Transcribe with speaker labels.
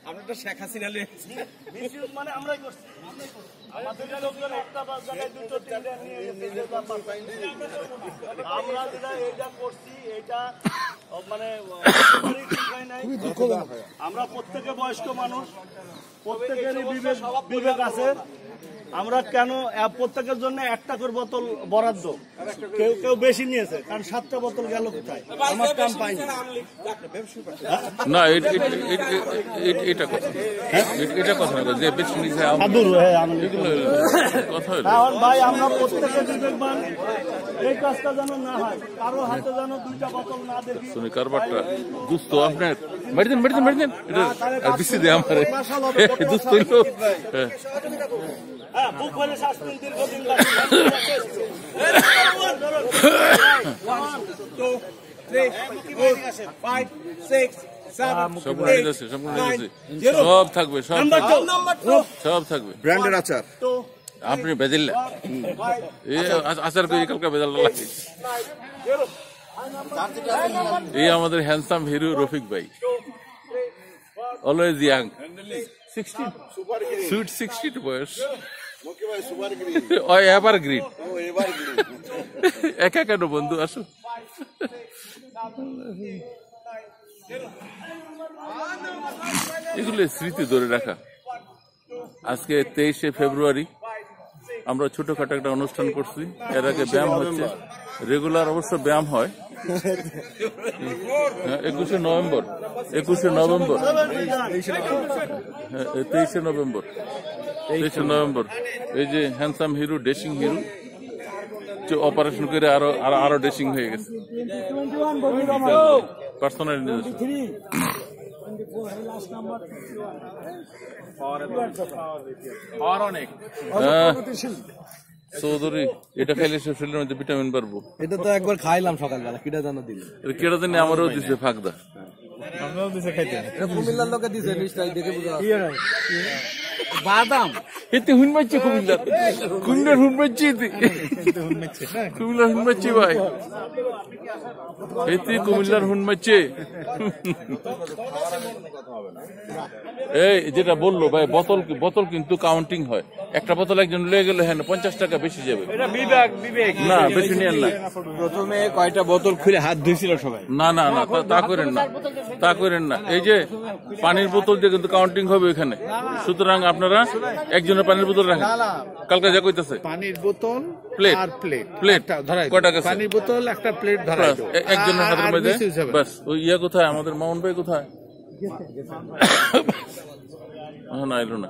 Speaker 1: আপনারটা শেখ হাসিনা
Speaker 2: মানে আমরাই করছি। আমাদের লোকজন একটা জায়গায় দুটো তিনটা নিয়ে আমরা যেটা এইটা করছি এটা মানে আমরা প্রত্যেকে বয়স্ক মানুষ, প্রত্যেকেরই বিবেক আছে। আমরা কেন প্রত্যেকের জন্য একটা করে বোতল বরাদ্দ, কেউ কেউ বেশি নিয়েছে, কারণ 7টা বোতল গেল কোথায়, আমার কাম পাইনি
Speaker 3: না। এটা কথা না যে বেশি নিয়েছে কথা হলো।
Speaker 2: এখন ভাই আমরা প্রত্যেকে বিবেকবান, এই কাজটা যেন না হয়, কারো হাতে যেন 2টা বোতল না দেখি।
Speaker 3: শুনি কারবারটা দুস্থ আপনার মেডিসিন এটা দিচ্ছি দে আমার দুস্থ হইল।
Speaker 2: হ্যাঁ, বুক ভরে শ্বাস নিন, দীর্ঘদিন
Speaker 3: সব থাকবে, সব থাকবে
Speaker 1: ব্র্যান্ডের আচার।
Speaker 3: আপনি বেদিল আচার করে কালকে বেদাল লাগে। এই আমাদের হ্যান্ডসাম হিরো রফিক ভাই, অলওয়েজ ইয়াং, 16 সুইট 60 বয়স, এবার গ্রিন একা কেন বন্ধু, আসো। এগুলো স্মৃতি ধরে রাখা। আজকে 23শে ফেব্রুয়ারি আমরা ছোটখাটো একটা অনুষ্ঠান করছি। এর আগে ব্যায়াম হচ্ছে, রেগুলার অবশ্য ব্যায়াম হয়। 21শে নভেম্বর 23শে নভেম্বর এই যে handsome hero, dressing hero operation করে আরো ডেসিং হয়ে গেছে। পার্সোনাল চৌধুরী, এটা খাইলে শরীরের মধ্যে ভিটামিন পারবো।
Speaker 1: এটা তো একবার খাইলাম সকালবেলা, কিটা জানো দিল,
Speaker 3: কেটা জানি আমারও দিছে ফাঁকদা,
Speaker 1: কুমিল্লার লোকে দিছে নিশ্চয়, দেখে বুঝা
Speaker 2: বাদাম
Speaker 3: এতে হুন মারছে কুমিল্লার হুন মারছে ভাই, এতে কুমিল্লার হুন মারছে। এই যেটা বললো ভাই, বোতল কিন্তু কাউন্টিং হয়। একটা বোতল একজন লয়ে গেলে হ্যাঁ 50 টাকা বেশি যাবে। না বেশি নিয়েন না।
Speaker 1: প্রথমে কয়টা বোতল খুলে হাত ধুইছিল সবাই।
Speaker 3: না তা করেন না। এই যে পানির বোতল দিয়ে কিন্তু কাউন্টিং হবে এখানে। সুতরাং আপনারা একজনের পানির বোতল রাখেন। কালকে যা কইতাছে
Speaker 1: পানির বোতল
Speaker 3: প্লেট কয়টা গেছে?
Speaker 1: পানির বোতল একটা প্লেট ধরা
Speaker 3: একজনের হাতের মধ্যে বাস। ওই ইয়া কোথায় আমাদের মামুন ভাই কোথায়? না এলো না।